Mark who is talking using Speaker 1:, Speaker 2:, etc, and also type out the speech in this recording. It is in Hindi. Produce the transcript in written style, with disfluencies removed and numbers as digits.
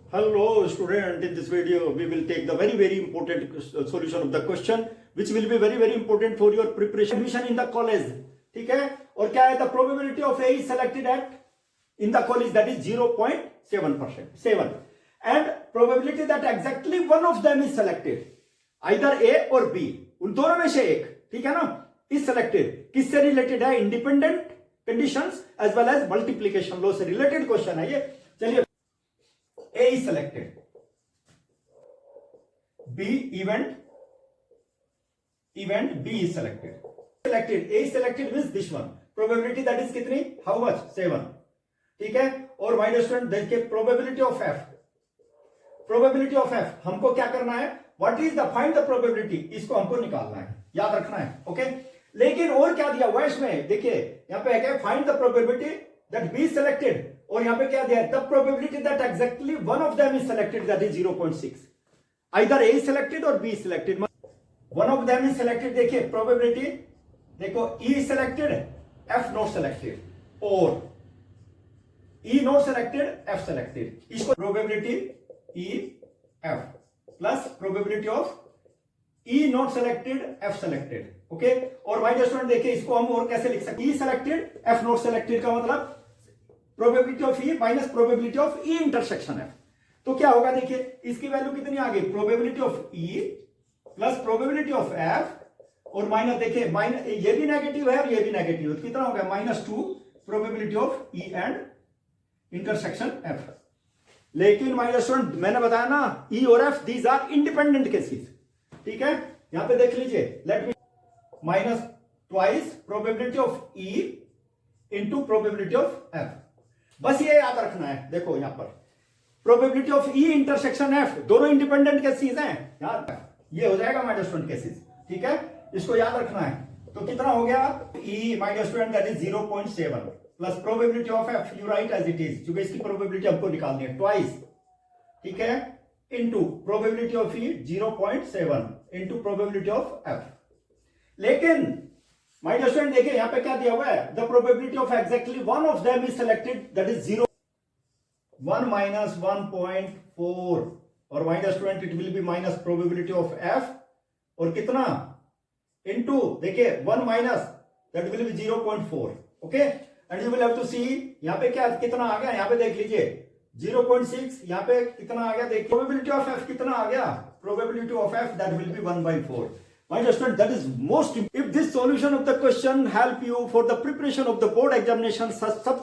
Speaker 1: Hello student, in this video we will take the very important solution of the question which will be very important for your preparation admission in the college. ठीक है, और क्या है the probability of A is selected at in the college, that is 0.7%, 7, and probability that exactly one of them is selected, either A or B, उन दोनों में से एक, ठीक है ना, is selected, किससे रिलेटेड है, independent conditions as well as multiplication law से रिलेटेड क्वेश्चन है ये. चलिए, A is selected, B event B is selected. A is selected means this one. Probability that is कितनी? How much? 7. ठीक है. और माय डियर स्टूडेंट देखिए, probability of F. Probability of F हमको क्या करना है? What is the find the probability, इसको हमको निकालना है, याद रखना है. ओके, लेकिन और क्या दिया हुआ है इसमें, देखिए यहां पे है find the probability that B selected, और यहां पे क्या दिया है, the probability that exactly one of them is selected, that is 0.6. Either A selected और B selected, one of them is selected. देखिए प्रोबेबिलिटी, देखो E selected, F not selected, और E not selected, F selected. इसको probability E F plus probability of E not selected, F selected. Okay, और माय डियर स्टूडेंट देखिए इसको हम और कैसे लिख सकते हैं, ई सेलेक्टेड, एफ नॉट सेलेक्टेड का मतलब probability of E minus probability of E intersection F. तो क्या होगा, देखिए इसकी वैल्यू कितनी आ गई, probability of E plus probability of F, और माइनस देखिए माइनस ये भी नेगेटिव है और ये भी नेगेटिव है, कितना हो गया, -2 probability of E and intersection F. लेकिन माय डियर स्टूडेंट मैंने बताया ना, ई और F these are independent cases. ठीक है, यहां पे देख लीजिए, let me minus twice probability of E into probability of F. बस ये याद रखना है. देखो यहां पर probability of E intersection F दोनों इंडिपेंडेंट केसेस हैं यार, ये हो जाएगा माय डियर स्टूडेंट केसेस. ठीक है, इसको याद रखना है. तो कितना हो गया, E my dear student that is 0.7 plus probability of F you right as it is, क्योंकि इसकी प्रोबेबिलिटी हमको निकालनी है, ट्वाइस, ठीक है, into probability of E 0.7 into probability of F. लेकिन माय डियर स्टूडेंट देखिए यहां पे क्या दिया हुआ है, the probability of exactly one of them is selected, that is 0, 1 minus 1.4, और my dear student it will be minus probability of F, और कितना इनटू देखिए 1 minus that will be 0.4. Okay, and you will have to see यहां पे क्या कितना आ गया, यहां पे देख लीजिए 0.6, यहां पे कितना आ गया, देखिए प्रोबेबिलिटी ऑफ एफ कितना आ गया, probability of F that will B 1/4. My dear student, that is most. If this solution of the question help you for the preparation of the board examination, subscribe.